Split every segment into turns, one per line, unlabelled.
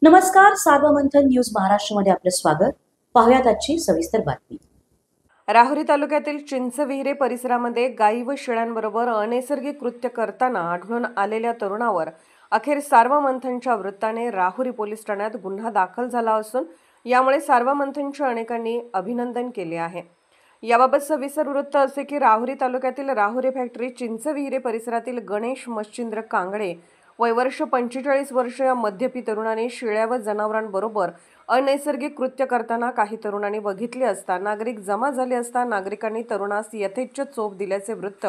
नमस्कार, सार्वमंथन न्यूज महाराष्ट्रमध्ये आपलं स्वागत. पाहुयात आजची सविस्तर बातमी.
राहुरी तालुक्यातील चिंचविहिरे परिसरामध्ये गायी व शेळ्यांबरोबर अनैसर्गिक कृत्य करताना आढळून आलेल्या तरुणावर अखेर सार्वमंथनच्या वृत्ताने राहुरी पोलीस ठाण्यात गुन्हा दाखल झाला असून यामुळे सार्वमंथनच्या अनेकांनी अभिनंदन केले आहे. याबाबत सविस्तर वृत्त असे की राहुरी तालुक्यातील राहुरी फॅक्टरी चिंचविहिरे परिसरातील गणेश मच्छिंद्र कांगडे वय वर्ष 45 वर्ष या मध्यपी तरुणाने शेळ्या व जनावरांबरोबर अनैसर्गिक कृत्य करताना काही तरुणांनी बघितले असता नागरिक जमा झाले असता नागरिकांनी तरुणास यथेच्छ चोप दिल्याचे वृत्त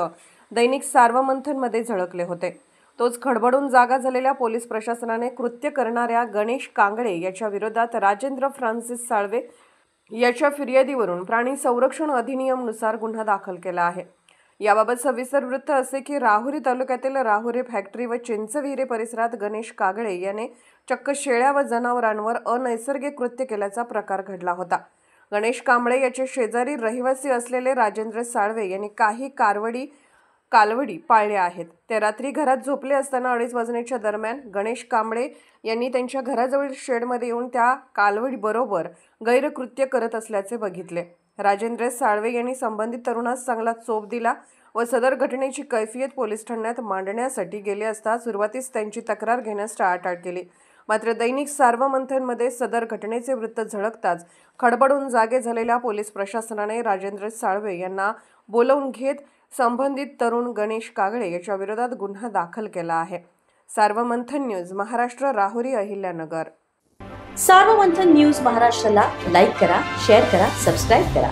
दैनिक सार्वमंथनमध्ये झळकले होते. तोच खडबडून जागा झालेल्या पोलीस प्रशासनाने कृत्य करणाऱ्या गणेश कांगडे याच्या विरोधात राजेंद्र फ्रान्सिस साळवे याच्या फिर्यादीवरून प्राणी संरक्षण अधिनियमनुसार गुन्हा दाखल केला आहे. याबाबत सविस्तर वृत्त असे की राहुरी तालुक्यातील राहुरी फॅक्टरी व चिंचविहिरे परिसरात गणेश कागडे याने चक्क शेळ्या व जनावरांवर अनैसर्गिक कृत्य केल्याचा प्रकार घडला होता. गणेश कांबळे याचे शेजारी रहिवासी असलेले राजेंद्र साळवे यांनी काही कालवडी पाळल्या आहेत. ते रात्री घरात झोपले असताना 2:30 वाजण्याच्या दरम्यान गणेश कांबळे यांनी त्यांच्या घराजवळील शेडमध्ये येऊन त्या कालवडीबरोबर गैरकृत्य करत असल्याचे बघितले. राजेंद्र साळवे यांनी संबंधित तरुणास चांगला चोप दिला व सदर घटनेची कैफियत पोलीस ठाण्यात मांडण्यासाठी गेले असता सुरुवातीस त्यांची तक्रार घेण्यास टाळाटाळ केली. मात्र दैनिक सार्वमंथनमध्ये सदर घटनेचे वृत्त झळकताच खडबडून जागे झालेल्या पोलीस प्रशासनाने राजेंद्र साळवे यांना बोलावून घेत संबंधित तरुण गणेश कागडे याच्या विरोधात गुन्हा दाखल केला आहे. सार्वमंथन न्यूज महाराष्ट्र, राहुरी, अहिल्यानगर.
सार्वमंथन न्यूज महाराष्ट्राला लाईक करा, शेअर करा, सबस्क्राईब करा.